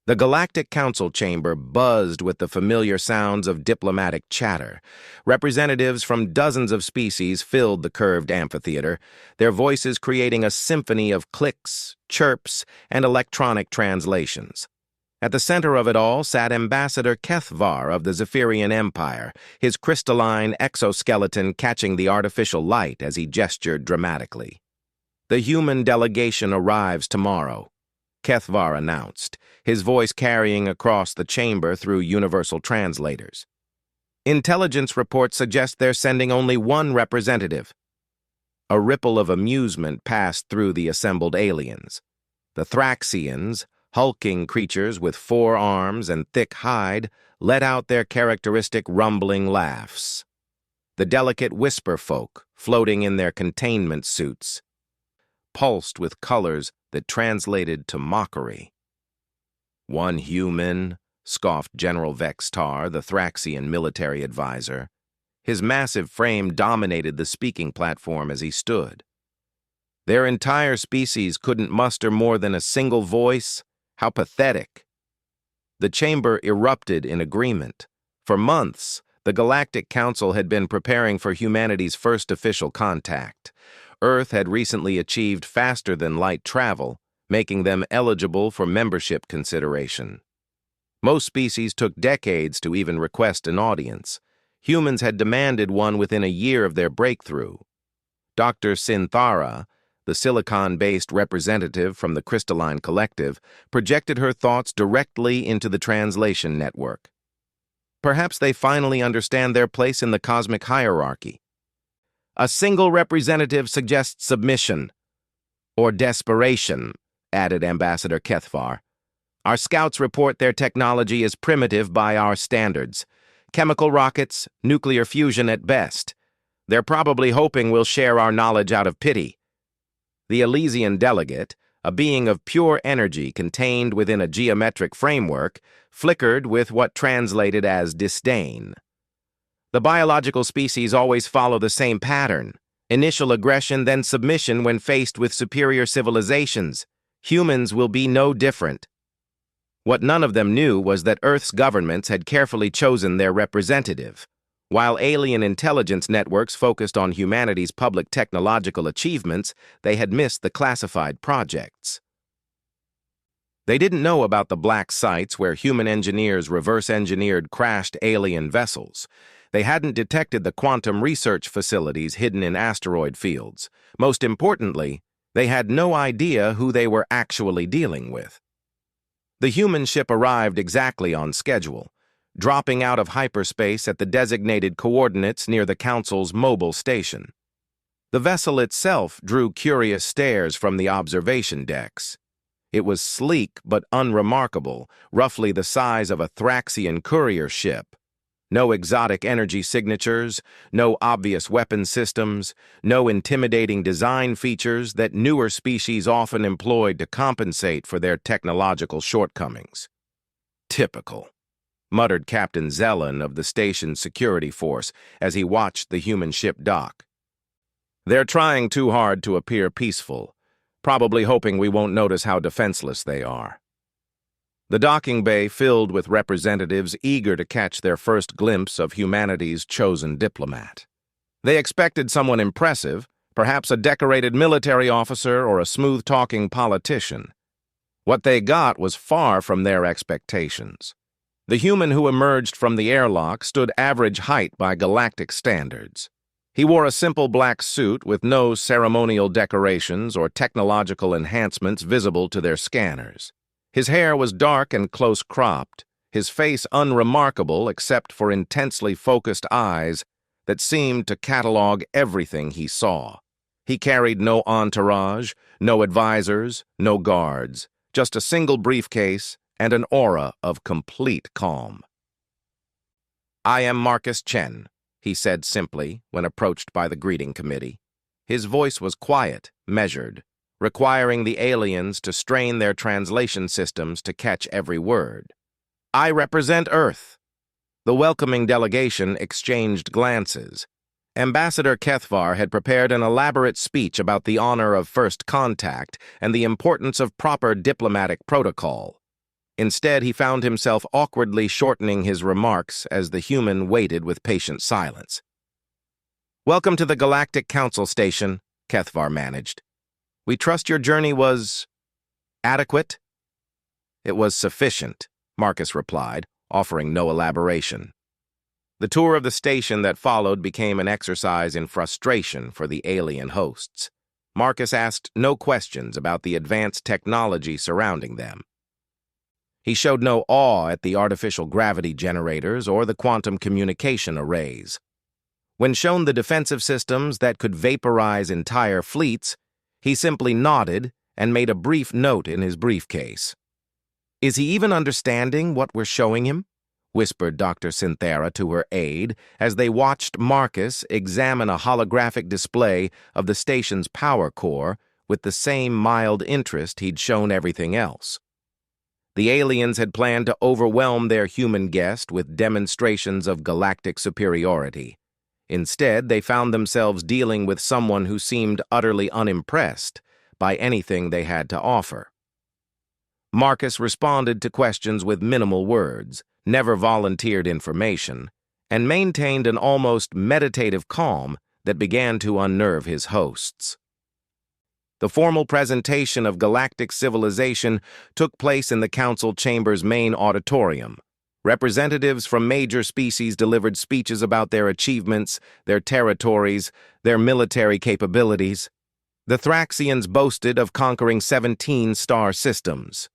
The Galactic Council chamber buzzed with the familiar sounds of diplomatic chatter. Representatives from dozens of species filled the curved amphitheater, their voices creating a symphony of clicks, chirps, and electronic translations. At the center of it all sat Ambassador Kethvar of the Zephyrian Empire, his crystalline exoskeleton catching the artificial light as he gestured dramatically. "The human delegation arrives tomorrow," Kethvar announced, his voice carrying across the chamber through universal translators. "Intelligence reports suggest they're sending only one representative." A ripple of amusement passed through the assembled aliens. The Thraxians, hulking creatures with 4 arms and thick hide, let out their characteristic rumbling laughs. The delicate whisper folk, floating in their containment suits, pulsed with colors that translated to mockery. "One human," scoffed General Vextar, the Thraxian military advisor. His massive frame dominated the speaking platform as he stood. "Their entire species couldn't muster more than a single voice? How pathetic." The chamber erupted in agreement. For months, the Galactic Council had been preparing for humanity's first official contact. Earth had recently achieved faster-than-light travel, making them eligible for membership consideration. Most species took decades to even request an audience. Humans had demanded one within a year of their breakthrough. Dr. Synthara, the silicon-based representative from the Crystalline Collective, projected her thoughts directly into the translation network. Perhaps they finally understand their place in the cosmic hierarchy. "A single representative suggests submission. Or desperation," added Ambassador Kethvar. "Our scouts report their technology is primitive by our standards. Chemical rockets, nuclear fusion at best. They're probably hoping we'll share our knowledge out of pity." The Elysian delegate, a being of pure energy contained within a geometric framework, flickered with what translated as disdain. "The biological species always follow the same pattern. Initial aggression, then submission when faced with superior civilizations. Humans will be no different." What none of them knew was that Earth's governments had carefully chosen their representative. While alien intelligence networks focused on humanity's public technological achievements, they had missed the classified projects. They didn't know about the black sites where human engineers reverse-engineered crashed alien vessels. They hadn't detected the quantum research facilities hidden in asteroid fields. Most importantly, they had no idea who they were actually dealing with. The human ship arrived exactly on schedule, dropping out of hyperspace at the designated coordinates near the Council's mobile station. The vessel itself drew curious stares from the observation decks. It was sleek but unremarkable, roughly the size of a Thraxian courier ship. No exotic energy signatures, no obvious weapon systems, no intimidating design features that newer species often employed to compensate for their technological shortcomings. "Typical," muttered Captain Zelen of the station's security force as he watched the human ship dock. "They're trying too hard to appear peaceful, probably hoping we won't notice how defenseless they are." The docking bay filled with representatives eager to catch their first glimpse of humanity's chosen diplomat. They expected someone impressive, perhaps a decorated military officer or a smooth-talking politician. What they got was far from their expectations. The human who emerged from the airlock stood average height by galactic standards. He wore a simple black suit with no ceremonial decorations or technological enhancements visible to their scanners. His hair was dark and close-cropped, his face unremarkable except for intensely focused eyes that seemed to catalog everything he saw. He carried no entourage, no advisors, no guards, just a single briefcase and an aura of complete calm. "I am Marcus Chen," he said simply when approached by the greeting committee. His voice was quiet, measured, requiring the aliens to strain their translation systems to catch every word. "I represent Earth." The welcoming delegation exchanged glances. Ambassador Kethvar had prepared an elaborate speech about the honor of first contact and the importance of proper diplomatic protocol. Instead, he found himself awkwardly shortening his remarks as the human waited with patient silence. "Welcome to the Galactic Council Station," Kethvar managed. "We trust your journey was adequate?" "It was sufficient," Marcus replied, offering no elaboration. The tour of the station that followed became an exercise in frustration for the alien hosts. Marcus asked no questions about the advanced technology surrounding them. He showed no awe at the artificial gravity generators or the quantum communication arrays. When shown the defensive systems that could vaporize entire fleets, he simply nodded and made a brief note in his briefcase. "Is he even understanding what we're showing him?" whispered Dr. Synthera to her aide as they watched Marcus examine a holographic display of the station's power core with the same mild interest he'd shown everything else. The aliens had planned to overwhelm their human guest with demonstrations of galactic superiority. Instead, they found themselves dealing with someone who seemed utterly unimpressed by anything they had to offer. Marcus responded to questions with minimal words, never volunteered information, and maintained an almost meditative calm that began to unnerve his hosts. The formal presentation of galactic civilization took place in the council chamber's main auditorium. Representatives from major species delivered speeches about their achievements, their territories, their military capabilities. The Thraxians boasted of conquering 17 star systems.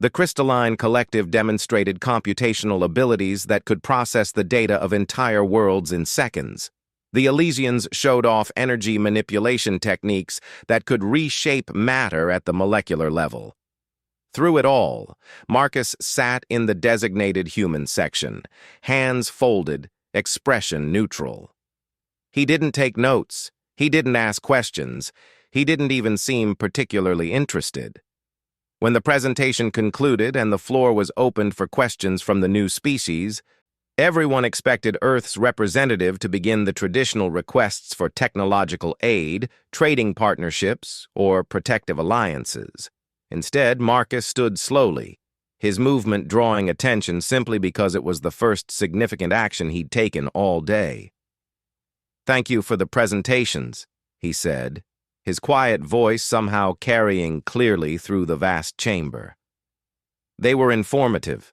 The Crystalline Collective demonstrated computational abilities that could process the data of entire worlds in seconds. The Elysians showed off energy manipulation techniques that could reshape matter at the molecular level. Through it all, Marcus sat in the designated human section, hands folded, expression neutral. He didn't take notes, he didn't ask questions, he didn't even seem particularly interested. When the presentation concluded and the floor was opened for questions from the new species, everyone expected Earth's representative to begin the traditional requests for technological aid, trading partnerships, or protective alliances. Instead, Marcus stood slowly, his movement drawing attention simply because it was the first significant action he'd taken all day. "Thank you for the presentations," he said, his quiet voice somehow carrying clearly through the vast chamber. They were informative.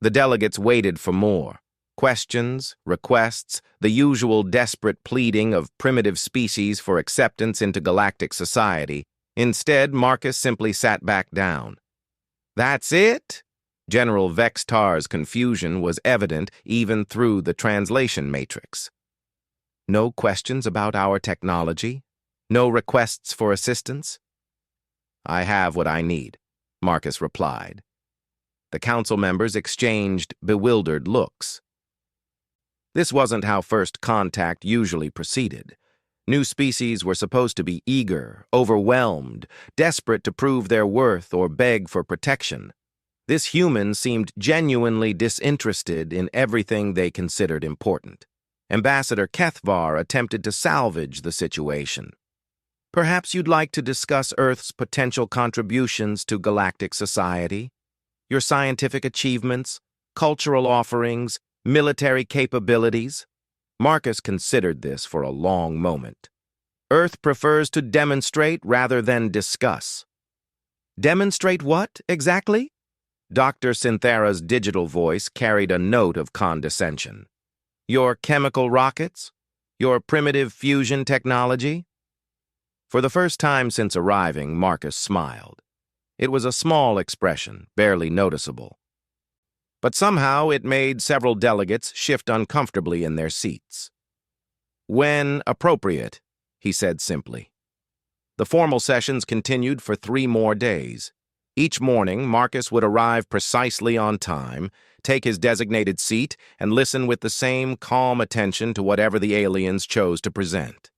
The delegates waited for more. Questions, requests, the usual desperate pleading of primitive species for acceptance into galactic society. Instead, Marcus simply sat back down. "That's it?" General Vextar's confusion was evident even through the translation matrix. "No questions about our technology? No requests for assistance?" "I have what I need," Marcus replied. The council members exchanged bewildered looks. This wasn't how first contact usually proceeded. New species were supposed to be eager, overwhelmed, desperate to prove their worth or beg for protection. This human seemed genuinely disinterested in everything they considered important. Ambassador Kethvar attempted to salvage the situation. "Perhaps you'd like to discuss Earth's potential contributions to galactic society? Your scientific achievements, cultural offerings, military capabilities?" Marcus considered this for a long moment. "Earth prefers to demonstrate rather than discuss." "Demonstrate what, exactly?" Dr. Synthera's digital voice carried a note of condescension. "Your chemical rockets? Your primitive fusion technology?" For the first time since arriving, Marcus smiled. It was a small expression, barely noticeable. But somehow it made several delegates shift uncomfortably in their seats. "When appropriate," he said simply. The formal sessions continued for 3 more days. Each morning, Marcus would arrive precisely on time, take his designated seat, and listen with the same calm attention to whatever the aliens chose to present.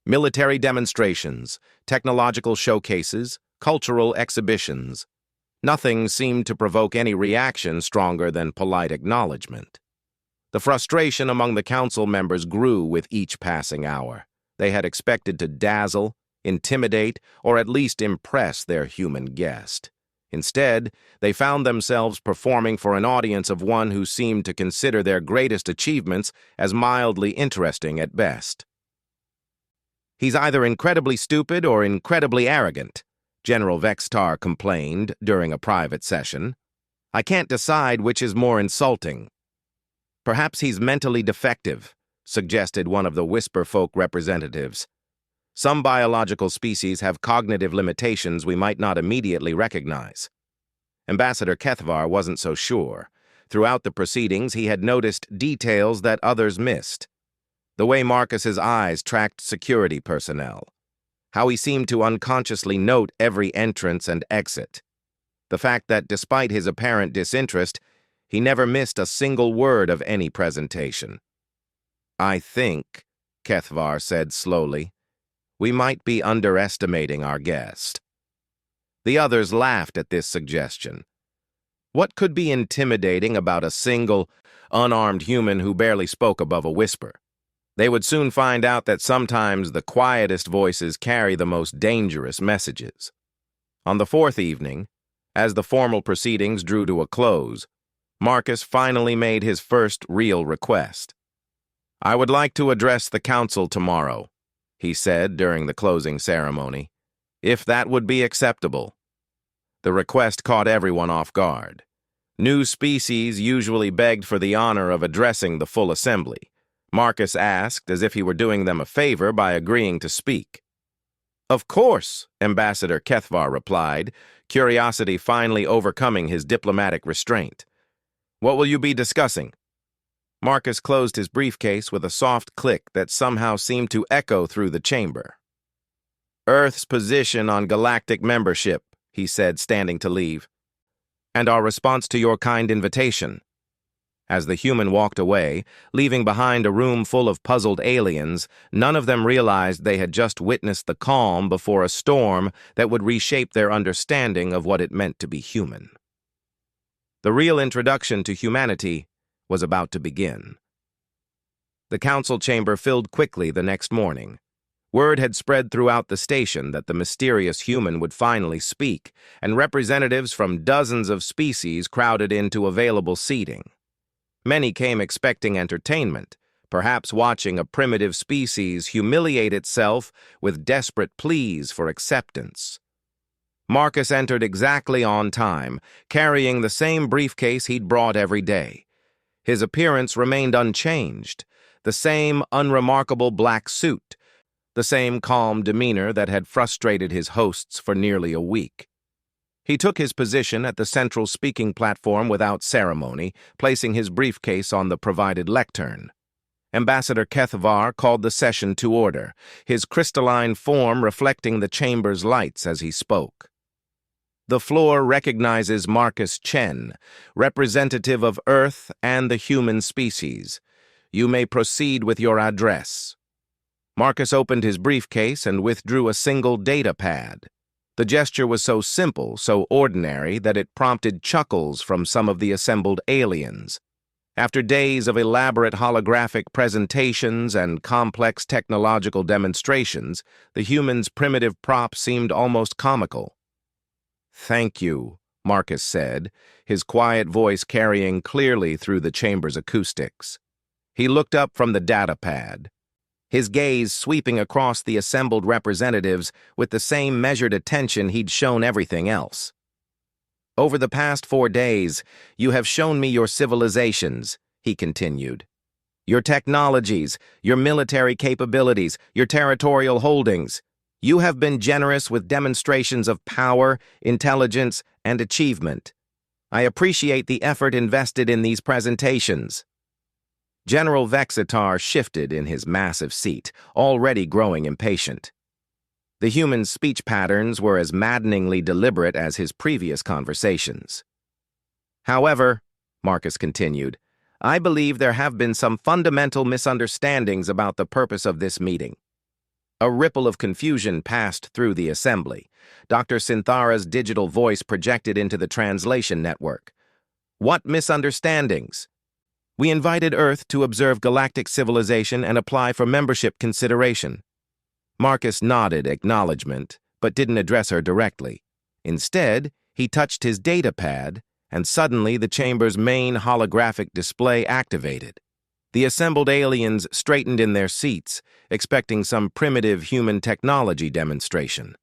Military demonstrations, technological showcases, cultural exhibitions. Nothing seemed to provoke any reaction stronger than polite acknowledgement. The frustration among the council members grew with each passing hour. They had expected to dazzle, intimidate, or at least impress their human guest. Instead, they found themselves performing for an audience of one who seemed to consider their greatest achievements as mildly interesting at best. "He's either incredibly stupid or incredibly arrogant," General Vextar complained during a private session. "I can't decide which is more insulting." "Perhaps he's mentally defective," suggested one of the Whisperfolk representatives. "Some biological species have cognitive limitations we might not immediately recognize." Ambassador Kethvar wasn't so sure. Throughout the proceedings, he had noticed details that others missed. The way Marcus's eyes tracked security personnel. How he seemed to unconsciously note every entrance and exit. The fact that despite his apparent disinterest, he never missed a single word of any presentation. "I think," Kethvar said slowly, "we might be underestimating our guest." The others laughed at this suggestion. What could be intimidating about a single, unarmed human who barely spoke above a whisper? They would soon find out that sometimes the quietest voices carry the most dangerous messages. On the fourth evening, as the formal proceedings drew to a close, Marcus finally made his first real request. "I would like to address the council tomorrow," he said during the closing ceremony, "if that would be acceptable." The request caught everyone off guard. New species usually begged for the honor of addressing the full assembly. Marcus asked as if he were doing them a favor by agreeing to speak. "Of course," Ambassador Kethvar replied, curiosity finally overcoming his diplomatic restraint. "What will you be discussing?" Marcus closed his briefcase with a soft click that somehow seemed to echo through the chamber. "Earth's position on galactic membership," he said, standing to leave, "and our response to your kind invitation." As the human walked away, leaving behind a room full of puzzled aliens, none of them realized they had just witnessed the calm before a storm that would reshape their understanding of what it meant to be human. The real introduction to humanity was about to begin. The council chamber filled quickly the next morning. Word had spread throughout the station that the mysterious human would finally speak, and representatives from dozens of species crowded into available seating. Many came expecting entertainment, perhaps watching a primitive species humiliate itself with desperate pleas for acceptance. Marcus entered exactly on time, carrying the same briefcase he'd brought every day. His appearance remained unchanged, the same unremarkable black suit, the same calm demeanor that had frustrated his hosts for nearly a week. He took his position at the central speaking platform without ceremony, placing his briefcase on the provided lectern. Ambassador Kethvar called the session to order, his crystalline form reflecting the chamber's lights as he spoke. "The floor recognizes Marcus Chen, representative of Earth and the human species. You may proceed with your address." Marcus opened his briefcase and withdrew a single data pad. The gesture was so simple, so ordinary, that it prompted chuckles from some of the assembled aliens. After days of elaborate holographic presentations and complex technological demonstrations, the human's primitive prop seemed almost comical. "Thank you," Marcus said, his quiet voice carrying clearly through the chamber's acoustics. He looked up from the data pad, his gaze sweeping across the assembled representatives with the same measured attention he'd shown everything else. "Over the past 4 days, you have shown me your civilizations," he continued. "Your technologies, your military capabilities, your territorial holdings. You have been generous with demonstrations of power, intelligence, and achievement. I appreciate the effort invested in these presentations." General Vexitar shifted in his massive seat, already growing impatient. The human's speech patterns were as maddeningly deliberate as his previous conversations. "However," Marcus continued, "I believe there have been some fundamental misunderstandings about the purpose of this meeting." A ripple of confusion passed through the assembly. Dr. Synthara's digital voice projected into the translation network. "What misunderstandings?" "We invited Earth to observe galactic civilization and apply for membership consideration." Marcus nodded acknowledgement, but didn't address her directly. Instead, He touched his data pad, and suddenly the chamber's main holographic display activated. The assembled aliens straightened in their seats, expecting some primitive human technology demonstration.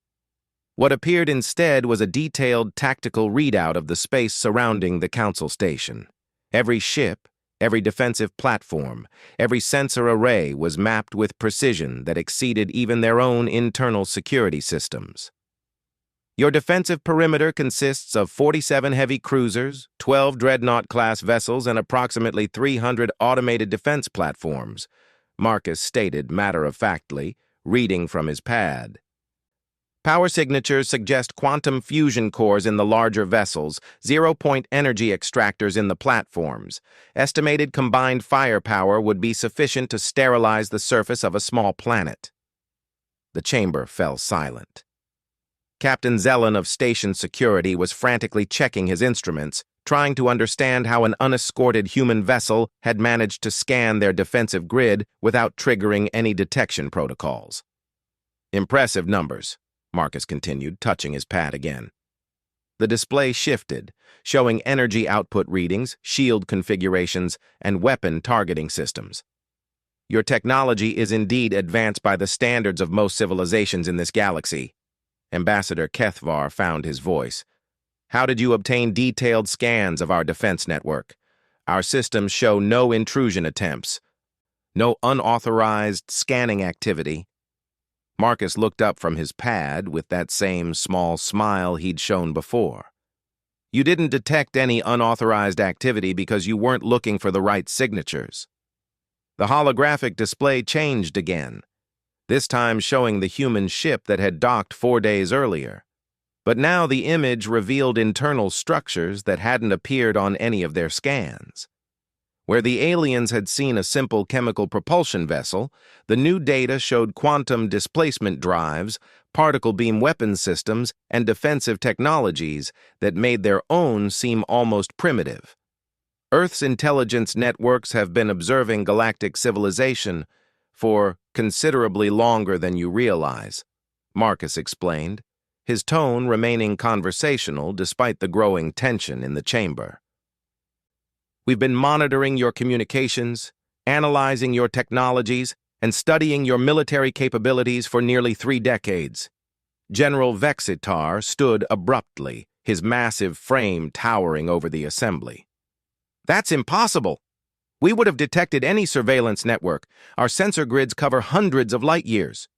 What appeared instead was a detailed tactical readout of the space surrounding the council station. Every ship, every defensive platform, every sensor array was mapped with precision that exceeded even their own internal security systems. Your defensive perimeter consists of 47 heavy cruisers, 12 dreadnought-class vessels, and approximately 300 automated defense platforms, Marcus stated matter-of-factly, reading from his pad. Power signatures suggest quantum fusion cores in the larger vessels, zero-point energy extractors in the platforms. Estimated combined firepower would be sufficient to sterilize the surface of a small planet. The chamber fell silent. Captain Zelen of Station Security was frantically checking his instruments, trying to understand how an unescorted human vessel had managed to scan their defensive grid without triggering any detection protocols. Impressive numbers, Marcus continued, touching his pad again. The display shifted, showing energy output readings, shield configurations, and weapon targeting systems. Your technology is indeed advanced by the standards of most civilizations in this galaxy. Ambassador Kethvar found his voice. How did you obtain detailed scans of our defense network? Our systems show no intrusion attempts, no unauthorized scanning activity. Marcus looked up from his pad with that same small smile he'd shown before. You didn't detect any unauthorized activity because you weren't looking for the right signatures. The holographic display changed again, this time showing the human ship that had docked 4 days earlier. But now the image revealed internal structures that hadn't appeared on any of their scans. Where the aliens had seen a simple chemical propulsion vessel, the new data showed quantum displacement drives, particle beam weapon systems, and defensive technologies that made their own seem almost primitive. Earth's intelligence networks have been observing galactic civilization for considerably longer than you realize, Marcus explained, his tone remaining conversational despite the growing tension in the chamber. We've been monitoring your communications, analyzing your technologies, and studying your military capabilities for nearly 3 decades. General Vexitar stood abruptly, his massive frame towering over the assembly. That's impossible! We would have detected any surveillance network. Our sensor grids cover hundreds of light years.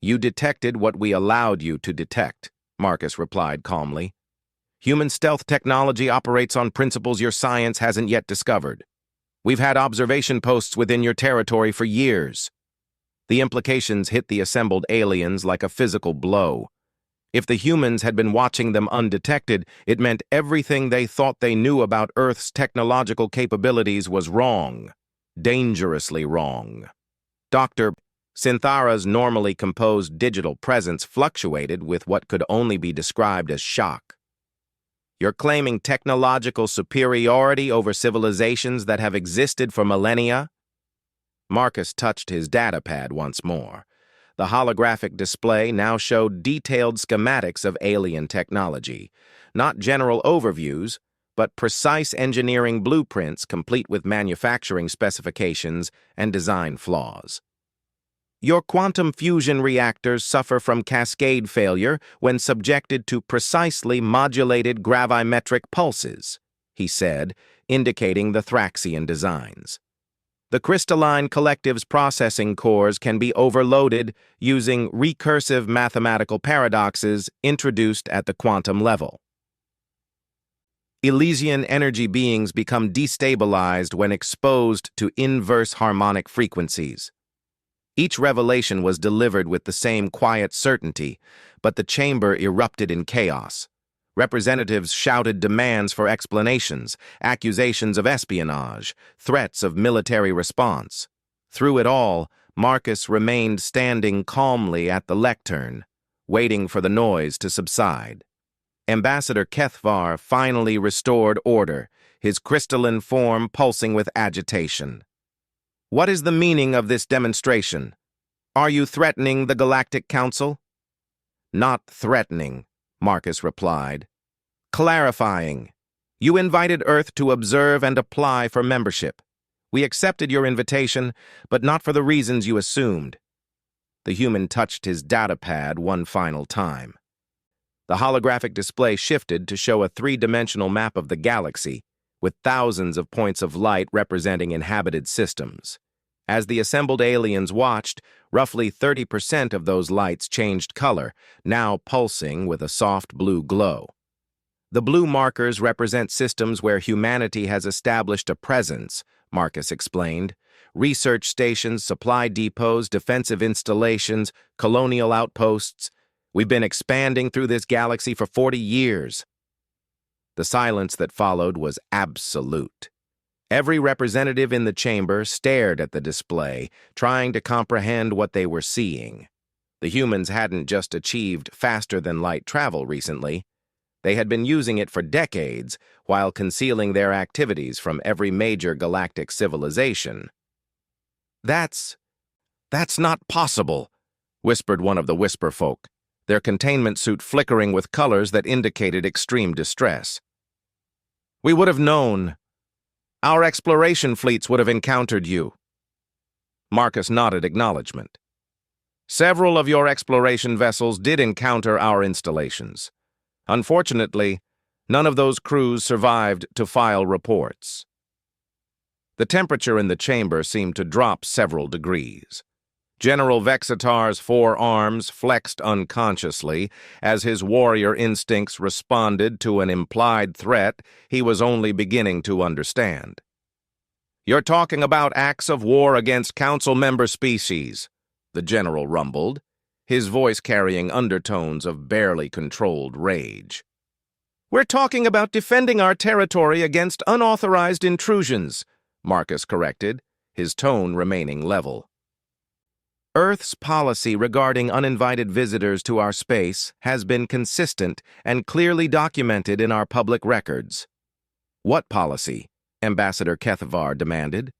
You detected what we allowed you to detect, Marcus replied calmly. Human stealth technology operates on principles your science hasn't yet discovered. We've had observation posts within your territory for years. The implications hit the assembled aliens like a physical blow. If the humans had been watching them undetected, it meant everything they thought they knew about Earth's technological capabilities was wrong. Dangerously wrong. Dr. Synthara's normally composed digital presence fluctuated with what could only be described as shock. You're claiming technological superiority over civilizations that have existed for millennia? Marcus touched his datapad once more. The holographic display now showed detailed schematics of alien technology, not general overviews, but precise engineering blueprints complete with manufacturing specifications and design flaws. Your quantum fusion reactors suffer from cascade failure when subjected to precisely modulated gravimetric pulses, he said, indicating the Thraxian designs. The crystalline collective's processing cores can be overloaded using recursive mathematical paradoxes introduced at the quantum level. Elysian energy beings become destabilized when exposed to inverse harmonic frequencies. Each revelation was delivered with the same quiet certainty, but the chamber erupted in chaos. Representatives shouted demands for explanations, accusations of espionage, threats of military response. Through it all, Marcus remained standing calmly at the lectern, waiting for the noise to subside. Ambassador Kethvar finally restored order, his crystalline form pulsing with agitation. What is the meaning of this demonstration? Are you threatening the Galactic Council? Not threatening, Marcus replied. Clarifying. You invited Earth to observe and apply for membership. We accepted your invitation, but not for the reasons you assumed. The human touched his data pad one final time. The holographic display shifted to show a three-dimensional map of the galaxy, with thousands of points of light representing inhabited systems. As the assembled aliens watched, roughly 30% of those lights changed color, now pulsing with a soft blue glow. The blue markers represent systems where humanity has established a presence, Marcus explained. Research stations, supply depots, defensive installations, colonial outposts. We've been expanding through this galaxy for 40 years. The silence that followed was absolute. Every representative in the chamber stared at the display, trying to comprehend what they were seeing. The humans hadn't just achieved faster-than-light travel recently. They had been using it for decades while concealing their activities from every major galactic civilization. That's not possible," whispered one of the Whisper Folk, their containment suit flickering with colors that indicated extreme distress. "We would have known. Our exploration fleets would have encountered you." Marcus nodded acknowledgement. "Several of your exploration vessels did encounter our installations. Unfortunately, none of those crews survived to file reports." The temperature in the chamber seemed to drop several degrees. General Vexitar's forearms flexed unconsciously as his warrior instincts responded to an implied threat he was only beginning to understand. "You're talking about acts of war against Council member species," the general rumbled, his voice carrying undertones of barely controlled rage. "We're talking about defending our territory against unauthorized intrusions," Marcus corrected, his tone remaining level. "Earth's policy regarding uninvited visitors to our space has been consistent and clearly documented in our public records." "What policy?" Ambassador Kethvar demanded.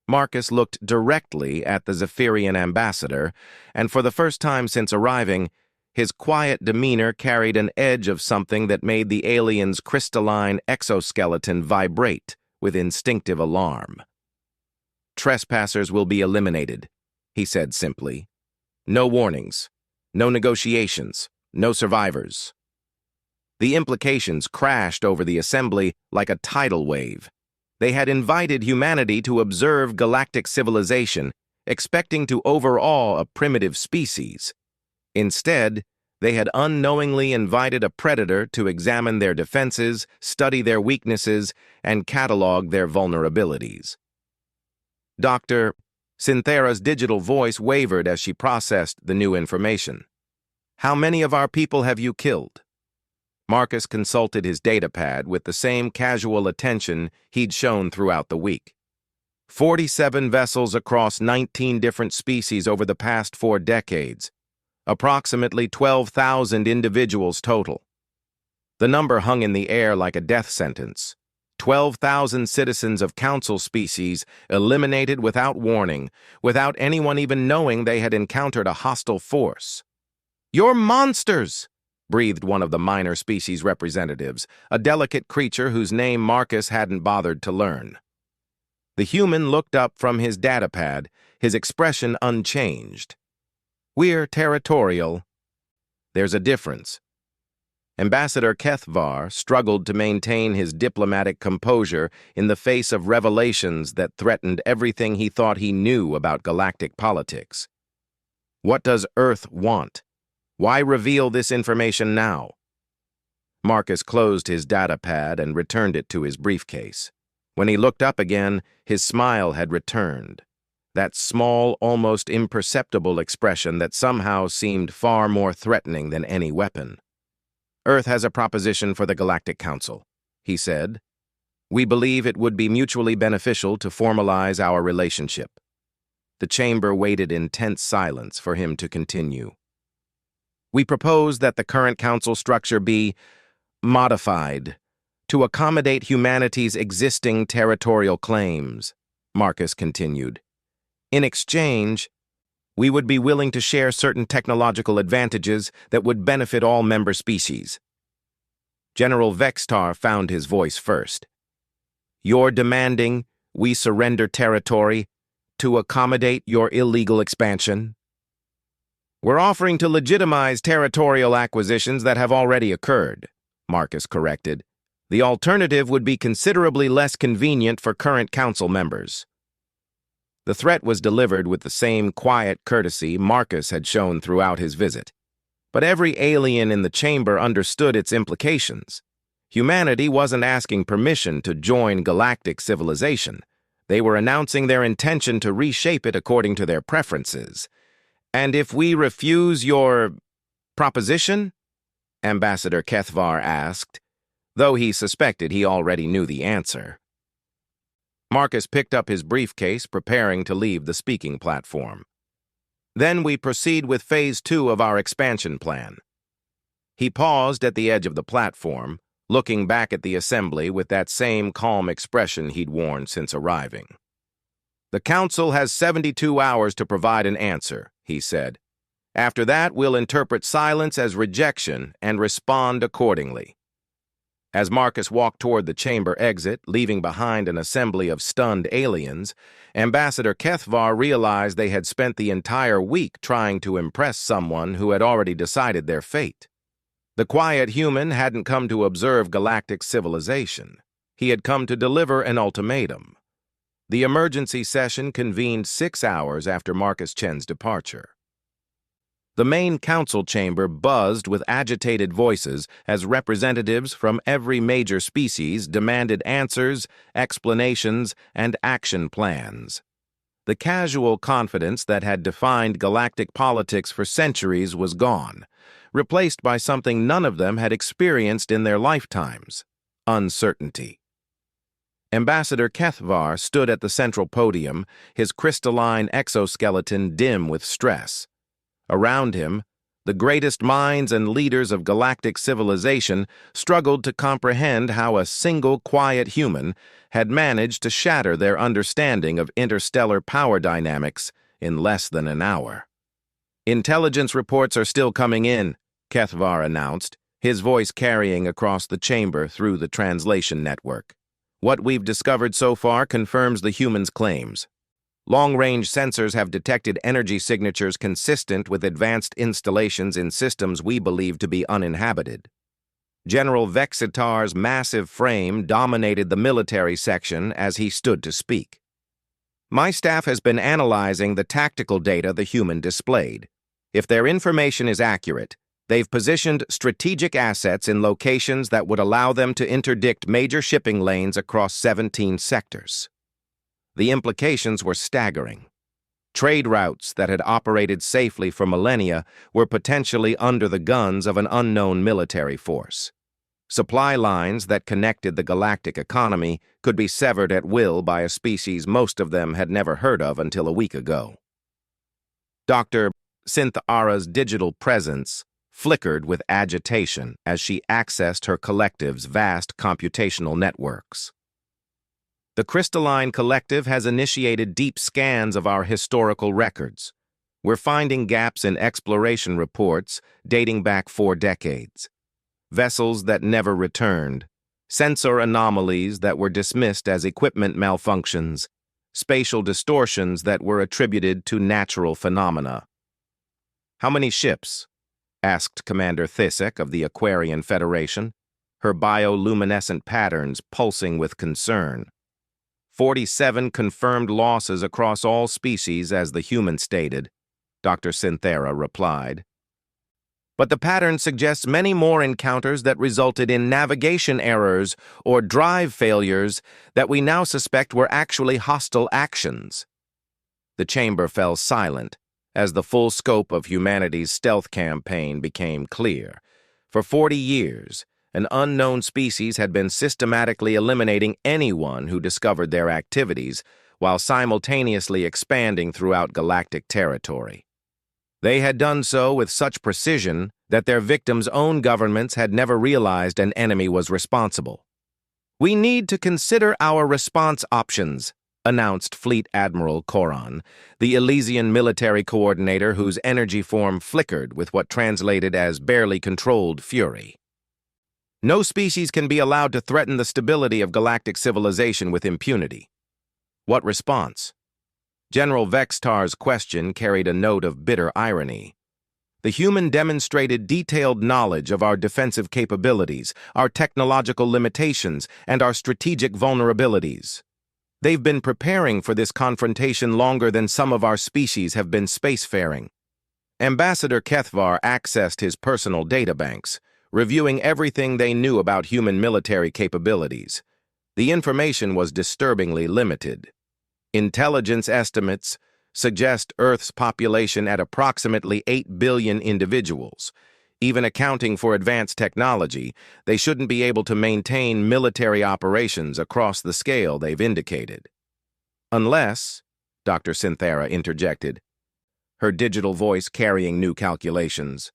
Marcus looked directly at the Zephyrian ambassador, and for the first time since arriving, his quiet demeanor carried an edge of something that made the alien's crystalline exoskeleton vibrate with instinctive alarm. "Trespassers will be eliminated," he said simply. "No warnings, no negotiations, no survivors." The implications crashed over the assembly like a tidal wave. They had invited humanity to observe galactic civilization, expecting to overawe a primitive species. Instead, they had unknowingly invited a predator to examine their defenses, study their weaknesses, and catalog their vulnerabilities. Dr. Synthera's digital voice wavered as she processed the new information. "How many of our people have you killed?" Marcus consulted his datapad with the same casual attention he'd shown throughout the week. 47 vessels across 19 different species over the past 4 decades. Approximately 12,000 individuals total. The number hung in the air like a death sentence. 12,000 citizens of Council species eliminated without warning, without anyone even knowing they had encountered a hostile force. "You're monsters!" breathed one of the minor species representatives, a delicate creature whose name Marcus hadn't bothered to learn. The human looked up from his datapad, his expression unchanged. "We're territorial." "There's a difference." Ambassador Kethvar struggled to maintain his diplomatic composure in the face of revelations that threatened everything he thought he knew about galactic politics. "What does Earth want? Why reveal this information now?" Marcus closed his datapad and returned it to his briefcase. When he looked up again, his smile had returned. That small, almost imperceptible expression that somehow seemed far more threatening than any weapon. "Earth has a proposition for the Galactic Council," he said. "We believe it would be mutually beneficial to formalize our relationship." The chamber waited in tense silence for him to continue. "We propose that the current council structure be modified to accommodate humanity's existing territorial claims," Marcus continued. "In exchange, we would be willing to share certain technological advantages that would benefit all member species." General Vextar found his voice first. "You're demanding we surrender territory to accommodate your illegal expansion?" "We're offering to legitimize territorial acquisitions that have already occurred," Marcus corrected. "The alternative would be considerably less convenient for current council members." The threat was delivered with the same quiet courtesy Marcus had shown throughout his visit. But every alien in the chamber understood its implications. Humanity wasn't asking permission to join galactic civilization. They were announcing their intention to reshape it according to their preferences. "And if we refuse your proposition?" Ambassador Kethvar asked, though he suspected he already knew the answer. Marcus picked up his briefcase, preparing to leave the speaking platform. "Then we proceed with Phase 2 of our expansion plan." He paused at the edge of the platform, looking back at the assembly with that same calm expression he'd worn since arriving. "The Council has 72 hours to provide an answer," he said. "After that, we'll interpret silence as rejection and respond accordingly." As Marcus walked toward the chamber exit, leaving behind an assembly of stunned aliens, Ambassador Kethvar realized they had spent the entire week trying to impress someone who had already decided their fate. The quiet human hadn't come to observe galactic civilization. He had come to deliver an ultimatum. The emergency session convened 6 hours after Marcus Chen's departure. The main council chamber buzzed with agitated voices as representatives from every major species demanded answers, explanations, and action plans. The casual confidence that had defined galactic politics for centuries was gone, replaced by something none of them had experienced in their lifetimes: uncertainty. Ambassador Kethvar stood at the central podium, his crystalline exoskeleton dim with stress. Around him, the greatest minds and leaders of galactic civilization struggled to comprehend how a single quiet human had managed to shatter their understanding of interstellar power dynamics in less than an hour. "Intelligence reports are still coming in," Kethvar announced, his voice carrying across the chamber through the translation network. "What we've discovered so far confirms the humans' claims. Long-range sensors have detected energy signatures consistent with advanced installations in systems we believe to be uninhabited. General Vexitar's massive frame dominated the military section as he stood to speak. My staff has been analyzing the tactical data the human displayed. If their information is accurate, they've positioned strategic assets in locations that would allow them to interdict major shipping lanes across 17 sectors. The implications were staggering. Trade routes that had operated safely for millennia were potentially under the guns of an unknown military force. Supply lines that connected the galactic economy could be severed at will by a species most of them had never heard of until a week ago. Dr. Synthara's digital presence flickered with agitation as she accessed her collective's vast computational networks. "The Crystalline Collective has initiated deep scans of our historical records. We're finding gaps in exploration reports dating back 4 decades. Vessels that never returned, sensor anomalies that were dismissed as equipment malfunctions, spatial distortions that were attributed to natural phenomena." "How many ships?" asked Commander Thisek of the Aquarian Federation, her bioluminescent patterns pulsing with concern. 47 confirmed losses across all species, as the human stated, Dr. Synthara replied. "But the pattern suggests many more encounters that resulted in navigation errors or drive failures that we now suspect were actually hostile actions." The chamber fell silent as the full scope of humanity's stealth campaign became clear. For 40 years, an unknown species had been systematically eliminating anyone who discovered their activities while simultaneously expanding throughout galactic territory. They had done so with such precision that their victims' own governments had never realized an enemy was responsible. "We need to consider our response options," announced Fleet Admiral Koran, the Elysian military coordinator whose energy form flickered with what translated as barely controlled fury. No species can be allowed to threaten the stability of galactic civilization with impunity. What response? General Vextar's question carried a note of bitter irony. The human demonstrated detailed knowledge of our defensive capabilities, our technological limitations, and our strategic vulnerabilities. They've been preparing for this confrontation longer than some of our species have been spacefaring. Ambassador Kethvar accessed his personal databanks, reviewing everything they knew about human military capabilities. The information was disturbingly limited. Intelligence estimates suggest Earth's population at approximately 8 billion individuals. Even accounting for advanced technology, they shouldn't be able to maintain military operations across the scale they've indicated. Unless, Dr. Synthera interjected, her digital voice carrying new calculations.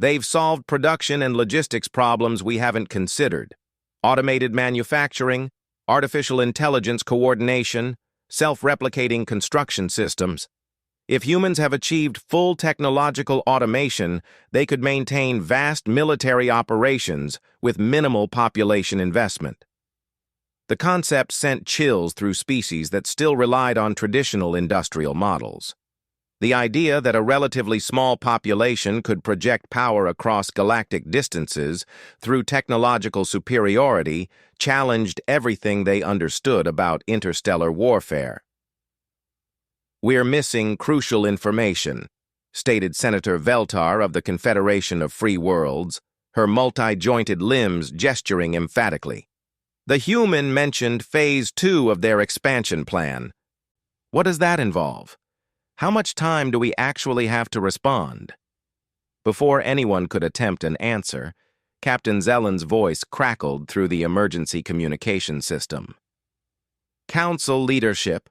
They've solved production and logistics problems we haven't considered. Automated manufacturing, artificial intelligence coordination, self-replicating construction systems. If humans have achieved full technological automation, they could maintain vast military operations with minimal population investment. The concept sent chills through species that still relied on traditional industrial models. The idea that a relatively small population could project power across galactic distances through technological superiority challenged everything they understood about interstellar warfare. "We're missing crucial information," stated Senator Veltar of the Confederation of Free Worlds, her multi-jointed limbs gesturing emphatically. The human mentioned Phase 2 of their expansion plan. What does that involve? How much time do we actually have to respond? Before anyone could attempt an answer, Captain Zellen's voice crackled through the emergency communication system. "Council leadership,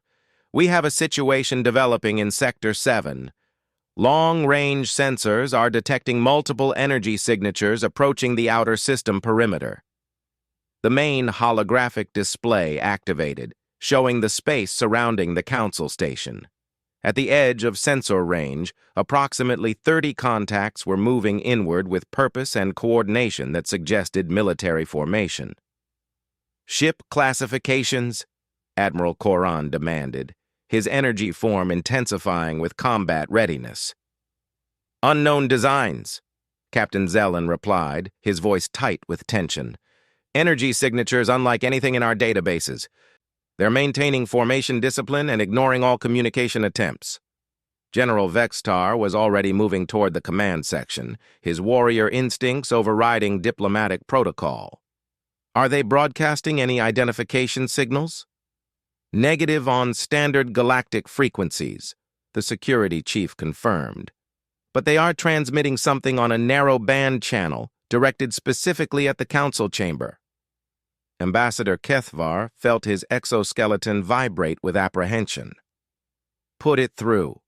we have a situation developing in Sector 7. Long-range sensors are detecting multiple energy signatures approaching the outer system perimeter." The main holographic display activated, showing the space surrounding the Council station. At the edge of sensor range, approximately 30 contacts were moving inward with purpose and coordination that suggested military formation. "Ship classifications?" Admiral Koran demanded, his energy form intensifying with combat readiness. "Unknown designs," Captain Zellen replied, his voice tight with tension. "Energy signatures unlike anything in our databases. They're maintaining formation discipline and ignoring all communication attempts." General Vextar was already moving toward the command section, his warrior instincts overriding diplomatic protocol. "Are they broadcasting any identification signals?" "Negative on standard galactic frequencies," the security chief confirmed. "But they are transmitting something on a narrow band channel directed specifically at the council chamber." Ambassador Kethvar felt his exoskeleton vibrate with apprehension. "Put it through."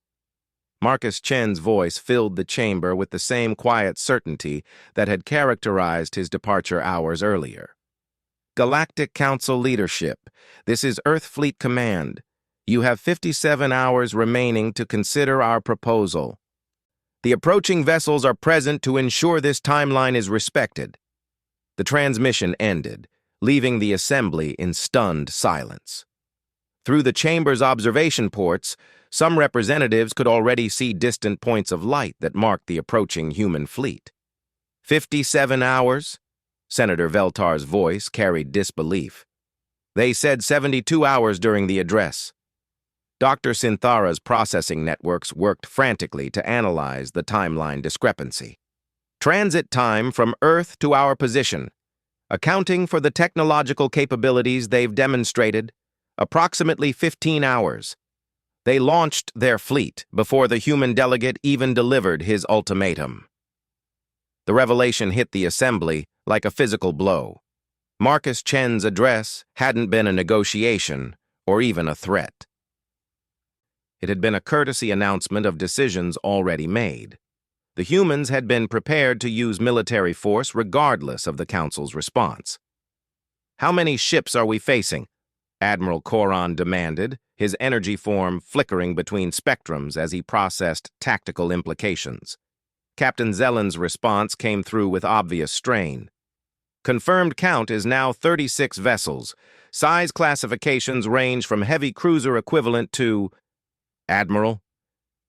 Marcus Chen's voice filled the chamber with the same quiet certainty that had characterized his departure hours earlier. "Galactic Council leadership, this is Earth Fleet Command. You have 57 hours remaining to consider our proposal. The approaching vessels are present to ensure this timeline is respected." The transmission ended, leaving the assembly in stunned silence. Through the chamber's observation ports, some representatives could already see distant points of light that marked the approaching human fleet. 57 hours? Senator Veltar's voice carried disbelief. "They said 72 hours during the address." Dr. Synthara's processing networks worked frantically to analyze the timeline discrepancy. "Transit time from Earth to our position. Accounting for the technological capabilities they've demonstrated, approximately 15 hours. They launched their fleet before the human delegate even delivered his ultimatum." The revelation hit the assembly like a physical blow. Marcus Chen's address hadn't been a negotiation or even a threat. It had been a courtesy announcement of decisions already made. The humans had been prepared to use military force regardless of the Council's response. "How many ships are we facing?" Admiral Koran demanded, his energy form flickering between spectrums as he processed tactical implications. Captain Zellen's response came through with obvious strain. Confirmed count is now 36 vessels. Size classifications range from heavy cruiser equivalent to Admiral.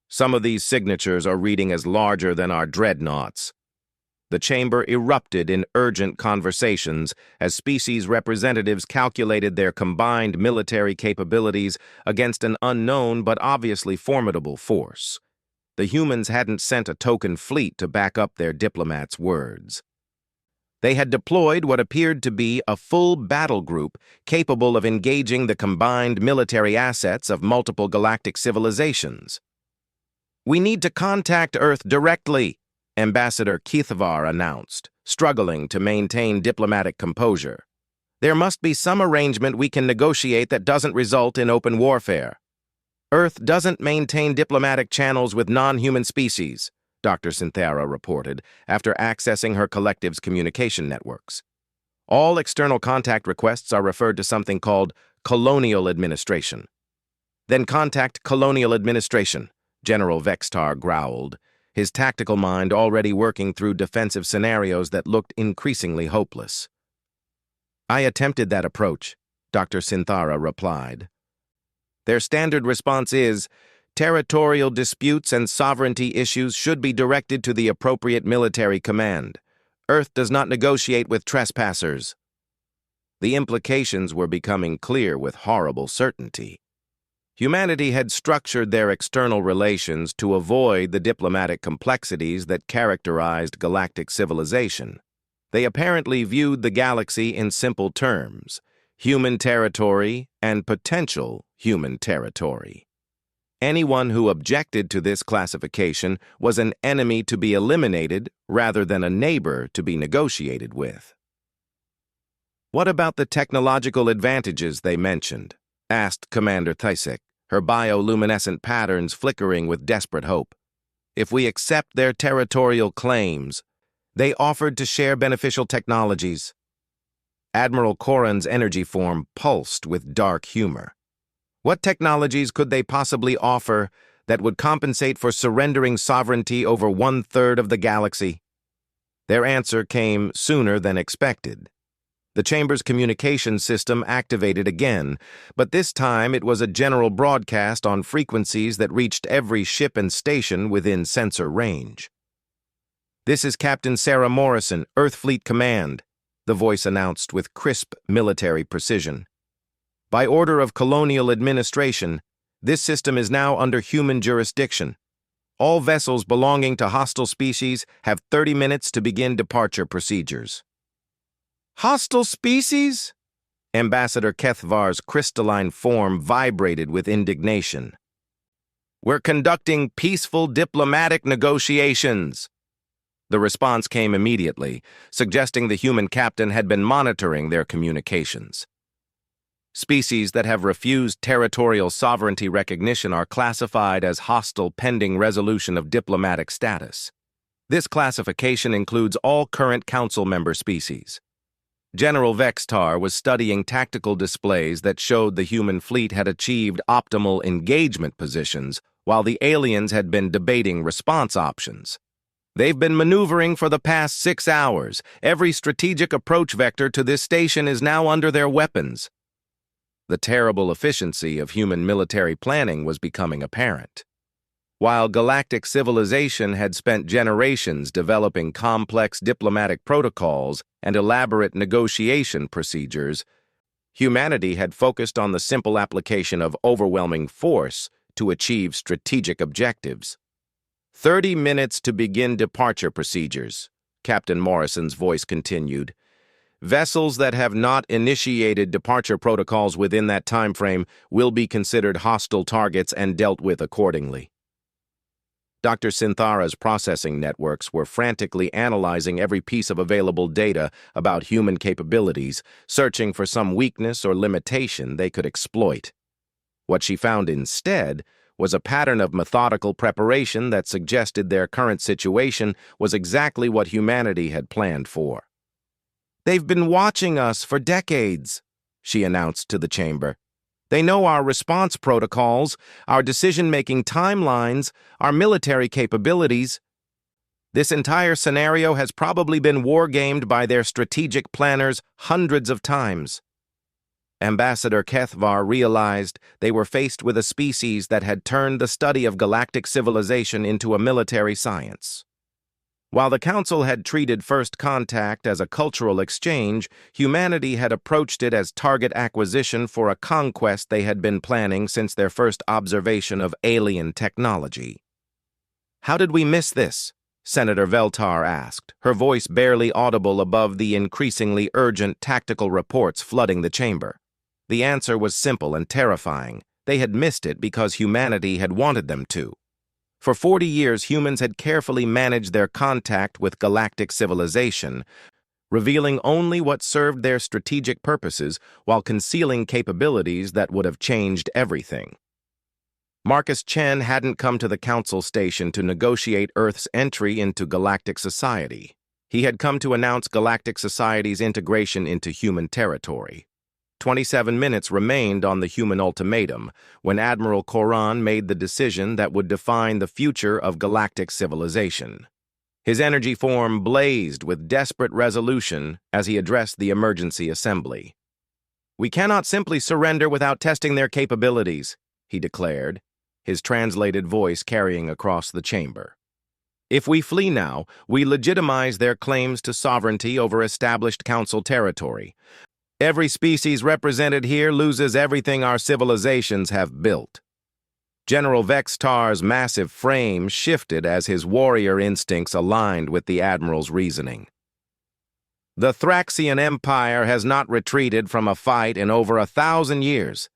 Some of these signatures are reading as larger than our dreadnoughts. The chamber erupted in urgent conversations as species representatives calculated their combined military capabilities against an unknown but obviously formidable force. The humans hadn't sent a token fleet to back up their diplomats' words. They had deployed what appeared to be a full battle group capable of engaging the combined military assets of multiple galactic civilizations. "We need to contact Earth directly," Ambassador Keithvar announced, struggling to maintain diplomatic composure. "There must be some arrangement we can negotiate that doesn't result in open warfare." "Earth doesn't maintain diplomatic channels with non-human species," Dr. Synthara reported after accessing her collective's communication networks. "All external contact requests are referred to something called Colonial Administration." "Then contact Colonial Administration," General Vextar growled, his tactical mind already working through defensive scenarios that looked increasingly hopeless. "I attempted that approach," Dr. Synthara replied. "Their standard response is, territorial disputes and sovereignty issues should be directed to the appropriate military command. Earth does not negotiate with trespassers." The implications were becoming clear with horrible certainty. Humanity had structured their external relations to avoid the diplomatic complexities that characterized galactic civilization. They apparently viewed the galaxy in simple terms: human territory and potential human territory. Anyone who objected to this classification was an enemy to be eliminated rather than a neighbor to be negotiated with. "What about the technological advantages they mentioned?" asked Commander Thisek, her bioluminescent patterns flickering with desperate hope. "If we accept their territorial claims, they offered to share beneficial technologies." Admiral Koran's energy form pulsed with dark humor. "What technologies could they possibly offer that would compensate for surrendering sovereignty over 1/3 of the galaxy?" Their answer came sooner than expected. The chamber's communication system activated again, but this time it was a general broadcast on frequencies that reached every ship and station within sensor range. "This is Captain Sarah Morrison, Earth Fleet Command," the voice announced with crisp military precision. "By order of Colonial Administration, this system is now under human jurisdiction. All vessels belonging to hostile species have 30 minutes to begin departure procedures." "Hostile species?" Ambassador Keithvar's crystalline form vibrated with indignation. "We're conducting peaceful diplomatic negotiations." The response came immediately, suggesting the human captain had been monitoring their communications. "Species that have refused territorial sovereignty recognition are classified as hostile pending resolution of diplomatic status. This classification includes all current council member species." General Vextar was studying tactical displays that showed the human fleet had achieved optimal engagement positions, while the aliens had been debating response options. "They've been maneuvering for the past 6 hours. Every strategic approach vector to this station is now under their weapons." The terrible efficiency of human military planning was becoming apparent. While galactic civilization had spent generations developing complex diplomatic protocols and elaborate negotiation procedures, humanity had focused on the simple application of overwhelming force to achieve strategic objectives. 30 minutes to begin departure procedures," Captain Morrison's voice continued. "Vessels that have not initiated departure protocols within that time frame will be considered hostile targets and dealt with accordingly." Dr. Synthara's processing networks were frantically analyzing every piece of available data about human capabilities, searching for some weakness or limitation they could exploit. What she found instead was a pattern of methodical preparation that suggested their current situation was exactly what humanity had planned for. "They've been watching us for decades," she announced to the chamber. "They know our response protocols, our decision-making timelines, our military capabilities." This entire scenario has probably been wargamed by their strategic planners hundreds of times. Ambassador Kethvar realized they were faced with a species that had turned the study of galactic civilization into a military science. While the Council had treated First Contact as a cultural exchange, humanity had approached it as target acquisition for a conquest they had been planning since their first observation of alien technology. "How did we miss this?" Senator Veltar asked, her voice barely audible above the increasingly urgent tactical reports flooding the chamber. The answer was simple and terrifying. They had missed it because humanity had wanted them to. For 40 years, humans had carefully managed their contact with galactic civilization, revealing only what served their strategic purposes while concealing capabilities that would have changed everything. Marcus Chen hadn't come to the Council station to negotiate Earth's entry into galactic society. He had come to announce galactic society's integration into human territory. 27 minutes remained on the human ultimatum when Admiral Koran made the decision that would define the future of galactic civilization. His energy form blazed with desperate resolution as he addressed the emergency assembly. "We cannot simply surrender without testing their capabilities," he declared, his translated voice carrying across the chamber. "If we flee now, we legitimize their claims to sovereignty over established Council territory. Every species represented here loses everything our civilizations have built." General Vextar's massive frame shifted as his warrior instincts aligned with the Admiral's reasoning. "The Thraxian Empire has not retreated from a fight in over 1,000 years.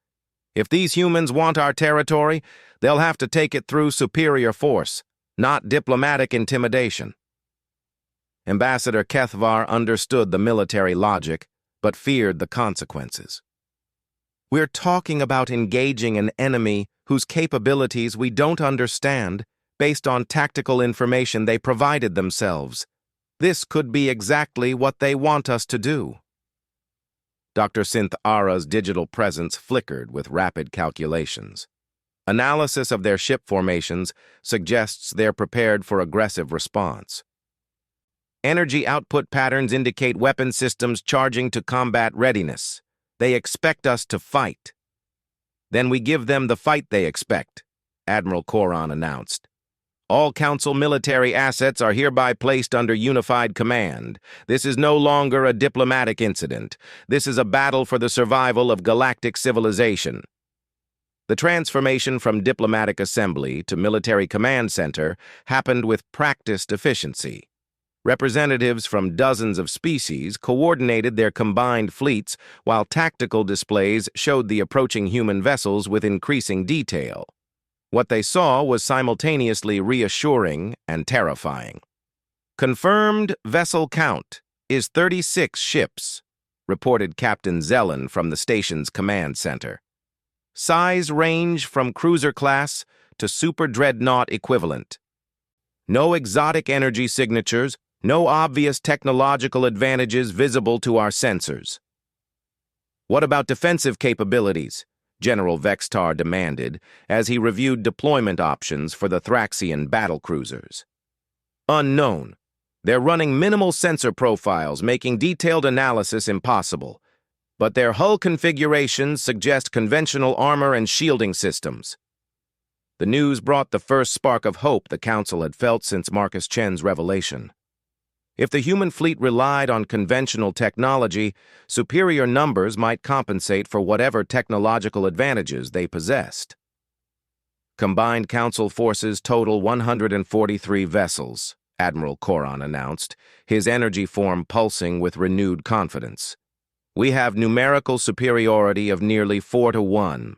If these humans want our territory, they'll have to take it through superior force, not diplomatic intimidation." Ambassador Kethvar understood the military logic, but feared the consequences. "We're talking about engaging an enemy whose capabilities we don't understand based on tactical information they provided themselves. This could be exactly what they want us to do." Dr. Synth Ara's digital presence flickered with rapid calculations. Analysis of their ship formations suggests they're prepared for aggressive response. Energy output patterns indicate weapon systems charging to combat readiness. They expect us to fight. "Then we give them the fight they expect," Admiral Koran announced. "All Council military assets are hereby placed under unified command. This is no longer a diplomatic incident. This is a battle for the survival of galactic civilization." The transformation from diplomatic assembly to military command center happened with practiced efficiency. Representatives from dozens of species coordinated their combined fleets, while tactical displays showed the approaching human vessels with increasing detail. What they saw was simultaneously reassuring and terrifying. "Confirmed vessel count is 36 ships," reported Captain Zelen from the station's command center. "Size range from cruiser class to super dreadnought equivalent. No exotic energy signatures, no obvious technological advantages visible to our sensors." "What about defensive capabilities?" General Vextar demanded as he reviewed deployment options for the Thraxian battlecruisers. "Unknown. They're running minimal sensor profiles, making detailed analysis impossible. But their hull configurations suggest conventional armor and shielding systems." The news brought the first spark of hope the Council had felt since Marcus Chen's revelation. If the human fleet relied on conventional technology, superior numbers might compensate for whatever technological advantages they possessed. "Combined Council forces total 143 vessels," Admiral Koran announced, his energy form pulsing with renewed confidence. "We have numerical superiority of nearly 4-1.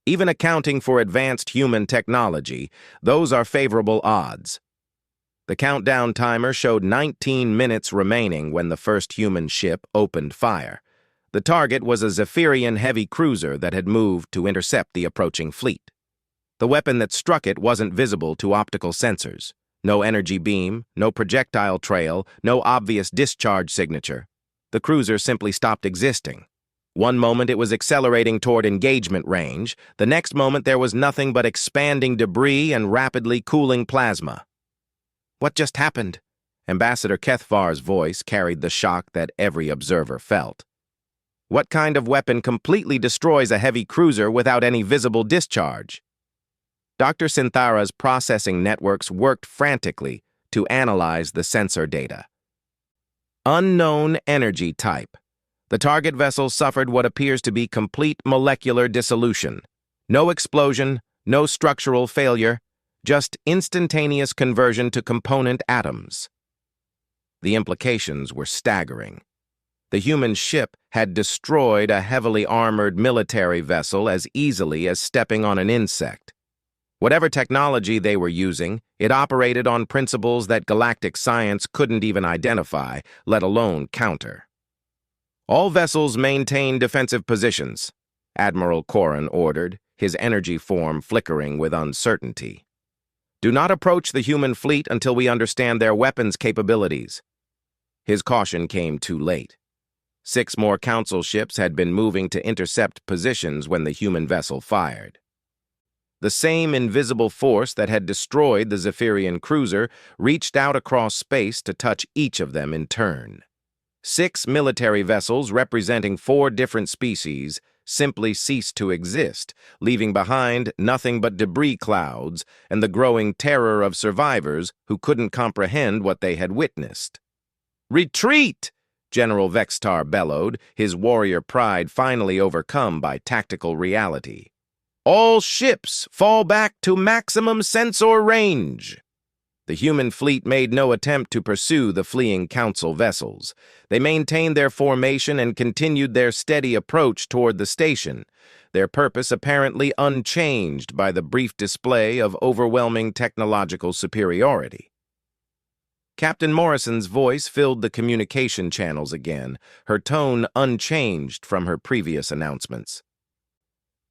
Even accounting for advanced human technology, those are favorable odds." The countdown timer showed 19 minutes remaining when the first human ship opened fire. The target was a Zephyrian heavy cruiser that had moved to intercept the approaching fleet. The weapon that struck it wasn't visible to optical sensors. No energy beam, no projectile trail, no obvious discharge signature. The cruiser simply stopped existing. One moment it was accelerating toward engagement range, the next moment there was nothing but expanding debris and rapidly cooling plasma. What just happened? Ambassador Kethvar's voice carried the shock that every observer felt. What kind of weapon completely destroys a heavy cruiser without any visible discharge? Dr. Synthara's processing networks worked frantically to analyze the sensor data. Unknown energy type. The target vessel suffered what appears to be complete molecular dissolution. No explosion, no structural failure, just instantaneous conversion to component atoms. The implications were staggering. The human ship had destroyed a heavily armored military vessel as easily as stepping on an insect. Whatever technology they were using, it operated on principles that galactic science couldn't even identify, let alone counter. All vessels maintain defensive positions, Admiral Corran ordered, his energy form flickering with uncertainty. Do not approach the human fleet until we understand their weapons capabilities. His caution came too late. 6 more Council ships had been moving to intercept positions when the human vessel fired. The same invisible force that had destroyed the Zephyrian cruiser reached out across space to touch each of them in turn. 6 military vessels representing 4 different species simply ceased to exist, leaving behind nothing but debris clouds and the growing terror of survivors who couldn't comprehend what they had witnessed. "Retreat!" General Vextar bellowed, his warrior pride finally overcome by tactical reality. "All ships fall back to maximum sensor range." The human fleet made no attempt to pursue the fleeing Council vessels. They maintained their formation and continued their steady approach toward the station, their purpose apparently unchanged by the brief display of overwhelming technological superiority. Captain Morrison's voice filled the communication channels again, her tone unchanged from her previous announcements.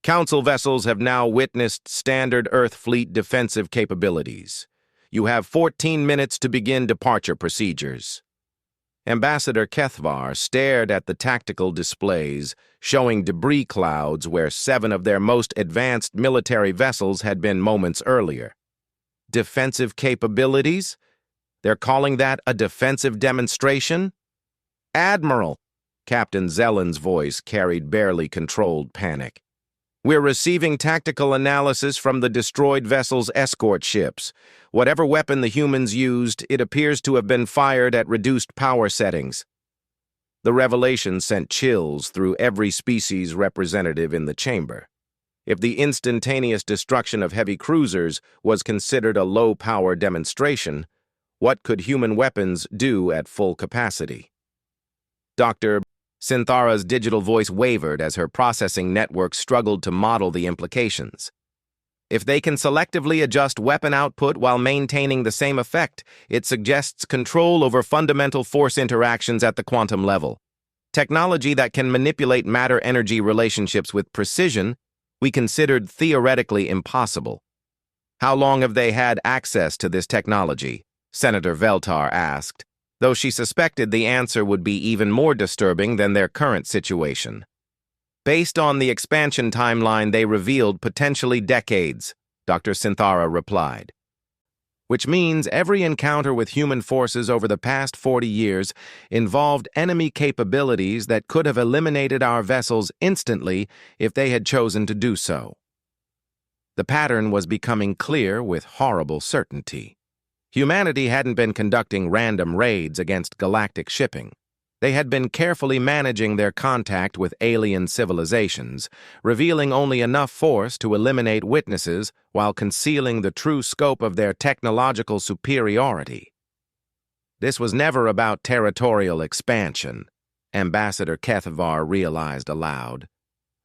Council vessels have now witnessed standard Earth fleet defensive capabilities. You have 14 minutes to begin departure procedures. Ambassador Kethvar stared at the tactical displays, showing debris clouds where 7 of their most advanced military vessels had been moments earlier. Defensive capabilities? They're calling that a defensive demonstration? "Admiral," Captain Zellen's voice carried barely controlled panic. "We're receiving tactical analysis from the destroyed vessel's escort ships. Whatever weapon the humans used, it appears to have been fired at reduced power settings." The revelation sent chills through every species representative in the chamber. If the instantaneous destruction of heavy cruisers was considered a low-power demonstration, what could human weapons do at full capacity? Dr. Synthara's digital voice wavered as her processing network struggled to model the implications. If they can selectively adjust weapon output while maintaining the same effect, it suggests control over fundamental force interactions at the quantum level. Technology that can manipulate matter-energy relationships with precision we considered theoretically impossible. How long have they had access to this technology? Senator Veltar asked, though she suspected the answer would be even more disturbing than their current situation. Based on the expansion timeline they revealed, potentially decades, Dr. Synthara replied. Which means every encounter with human forces over the past 40 years involved enemy capabilities that could have eliminated our vessels instantly if they had chosen to do so. The pattern was becoming clear with horrible certainty. Humanity hadn't been conducting random raids against galactic shipping. They had been carefully managing their contact with alien civilizations, revealing only enough force to eliminate witnesses while concealing the true scope of their technological superiority. This was never about territorial expansion, Ambassador Kethvar realized aloud.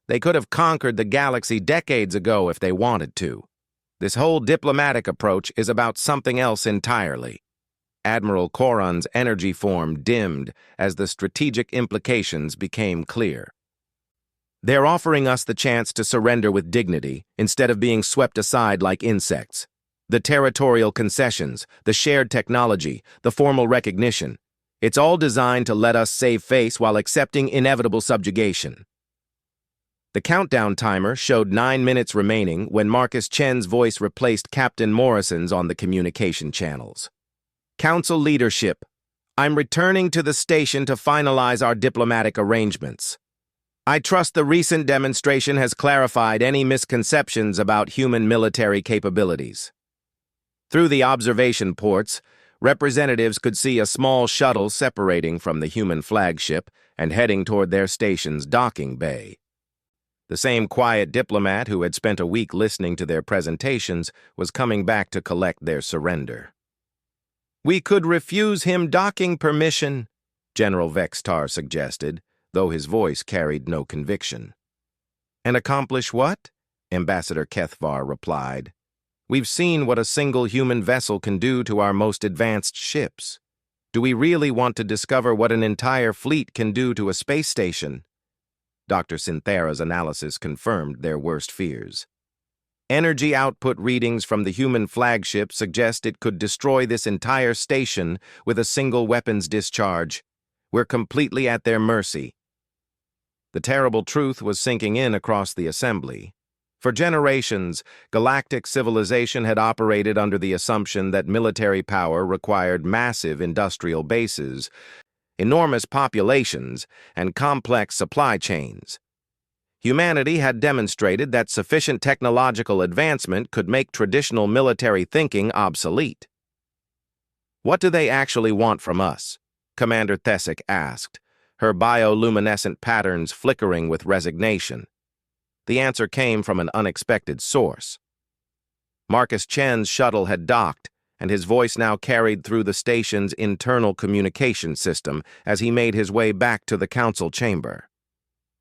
They could have conquered the galaxy decades ago if they wanted to. This whole diplomatic approach is about something else entirely. Admiral Corran's energy form dimmed as the strategic implications became clear. They're offering us the chance to surrender with dignity instead of being swept aside like insects. The territorial concessions, the shared technology, the formal recognition. It's all designed to let us save face while accepting inevitable subjugation. The countdown timer showed 9 minutes remaining when Marcus Chen's voice replaced Captain Morrison's on the communication channels. Council leadership, I'm returning to the station to finalize our diplomatic arrangements. I trust the recent demonstration has clarified any misconceptions about human military capabilities. Through the observation ports, representatives could see a small shuttle separating from the human flagship and heading toward their station's docking bay. The same quiet diplomat who had spent a week listening to their presentations was coming back to collect their surrender. We could refuse him docking permission, General Vextar suggested, though his voice carried no conviction. And accomplish what? Ambassador Kethvar replied. We've seen what a single human vessel can do to our most advanced ships. Do we really want to discover what an entire fleet can do to a space station? Dr. Synthera's analysis confirmed their worst fears. Energy output readings from the human flagship suggest it could destroy this entire station with a single weapons discharge. We're completely at their mercy. The terrible truth was sinking in across the assembly. For generations, galactic civilization had operated under the assumption that military power required massive industrial bases, enormous populations, and complex supply chains. Humanity had demonstrated that sufficient technological advancement could make traditional military thinking obsolete. What do they actually want from us? Commander Thesic asked, her bioluminescent patterns flickering with resignation. The answer came from an unexpected source. Marcus Chen's shuttle had docked, and his voice now carried through the station's internal communication system as he made his way back to the council chamber.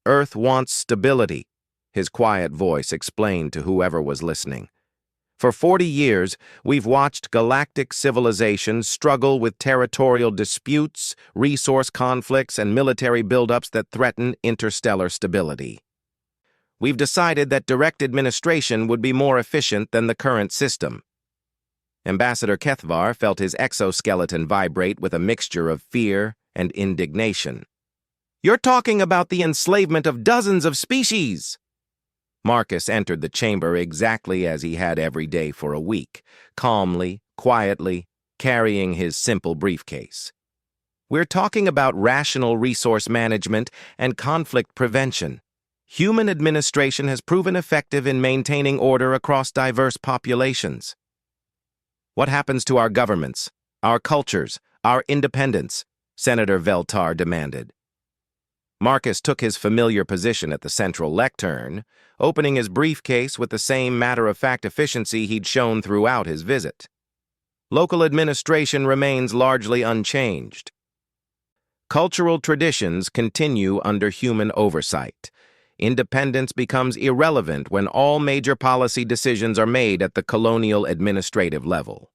Earth wants stability, his quiet voice explained to whoever was listening. For 40 years, we've watched galactic civilizations struggle with territorial disputes, resource conflicts, and military buildups that threaten interstellar stability. We've decided that direct administration would be more efficient than the current system. Ambassador Kethvar felt his exoskeleton vibrate with a mixture of fear and indignation. You're talking about the enslavement of dozens of species! Marcus entered the chamber exactly as he had every day for a week, calmly, quietly, carrying his simple briefcase. We're talking about rational resource management and conflict prevention. Human administration has proven effective in maintaining order across diverse populations. What happens to our governments, our cultures, our independence? Senator Veltar demanded. Marcus took his familiar position at the central lectern, opening his briefcase with the same matter-of-fact efficiency he'd shown throughout his visit. Local administration remains largely unchanged. Cultural traditions continue under human oversight. Independence becomes irrelevant when all major policy decisions are made at the colonial administrative level.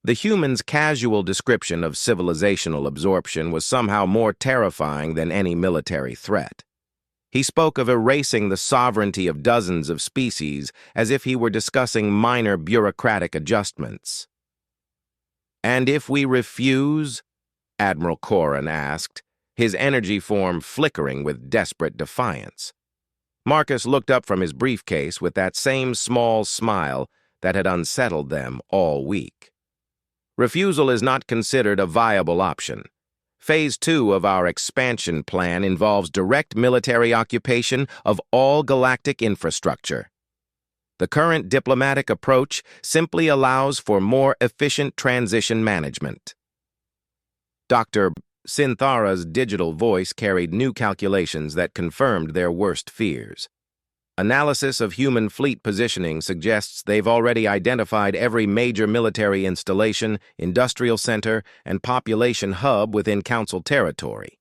The human's casual description of civilizational absorption was somehow more terrifying than any military threat. He spoke of erasing the sovereignty of dozens of species as if he were discussing minor bureaucratic adjustments. And if we refuse? Admiral Corin asked, his energy form flickering with desperate defiance. Marcus looked up from his briefcase with that same small smile that had unsettled them all week. Refusal is not considered a viable option. Phase 2 of our expansion plan involves direct military occupation of all galactic infrastructure. The current diplomatic approach simply allows for more efficient transition management. Dr. Synthara's digital voice carried new calculations that confirmed their worst fears. Analysis of human fleet positioning suggests they've already identified every major military installation, industrial center, and population hub within Council territory.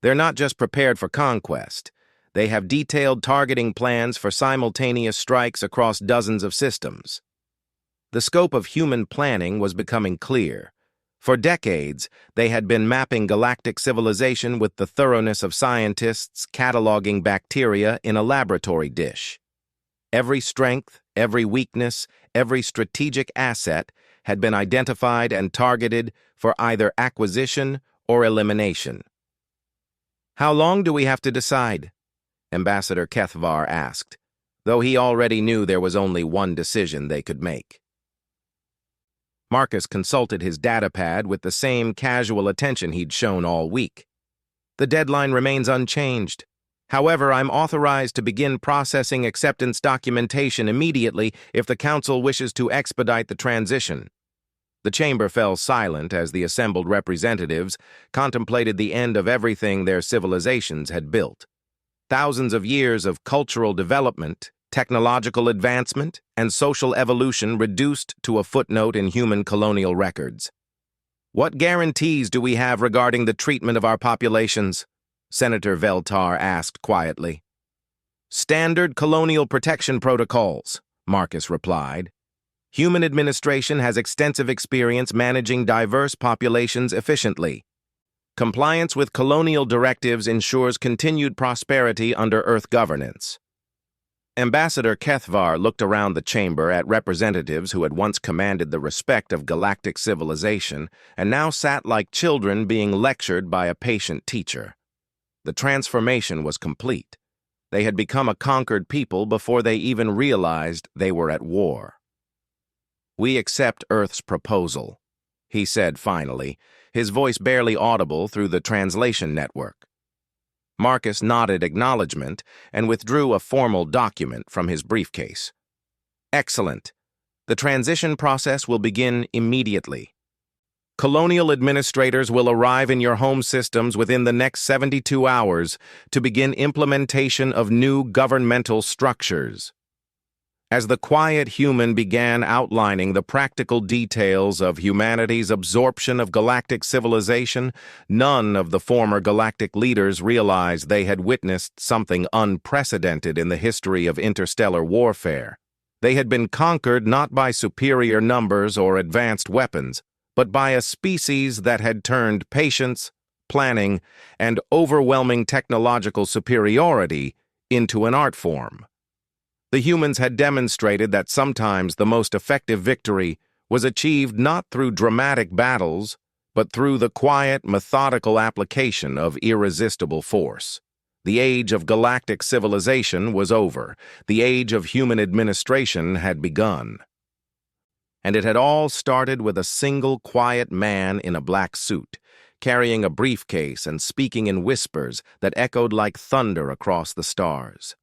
They're not just prepared for conquest. They have detailed targeting plans for simultaneous strikes across dozens of systems. The scope of human planning was becoming clear. For decades, they had been mapping galactic civilization with the thoroughness of scientists cataloging bacteria in a laboratory dish. Every strength, every weakness, every strategic asset had been identified and targeted for either acquisition or elimination. How long do we have to decide? Ambassador Kethvar asked, though he already knew there was only one decision they could make. Marcus consulted his datapad with the same casual attention he'd shown all week. The deadline remains unchanged. However, I'm authorized to begin processing acceptance documentation immediately if the Council wishes to expedite the transition. The chamber fell silent as the assembled representatives contemplated the end of everything their civilizations had built. Thousands of years of cultural development, technological advancement, and social evolution reduced to a footnote in human colonial records. What guarantees do we have regarding the treatment of our populations? Senator Veltar asked quietly. Standard colonial protection protocols, Marcus replied. Human administration has extensive experience managing diverse populations efficiently. Compliance with colonial directives ensures continued prosperity under Earth governance. Ambassador Kethvar looked around the chamber at representatives who had once commanded the respect of galactic civilization and now sat like children being lectured by a patient teacher. The transformation was complete. They had become a conquered people before they even realized they were at war. We accept Earth's proposal, he said finally, his voice barely audible through the translation network. Marcus nodded acknowledgement and withdrew a formal document from his briefcase. Excellent. The transition process will begin immediately. Colonial administrators will arrive in your home systems within the next 72 hours to begin implementation of new governmental structures. As the quiet human began outlining the practical details of humanity's absorption of galactic civilization, none of the former galactic leaders realized they had witnessed something unprecedented in the history of interstellar warfare. They had been conquered not by superior numbers or advanced weapons, but by a species that had turned patience, planning, and overwhelming technological superiority into an art form. The humans had demonstrated that sometimes the most effective victory was achieved not through dramatic battles, but through the quiet, methodical application of irresistible force. The age of galactic civilization was over. The age of human administration had begun. And it had all started with a single quiet man in a black suit, carrying a briefcase and speaking in whispers that echoed like thunder across the stars.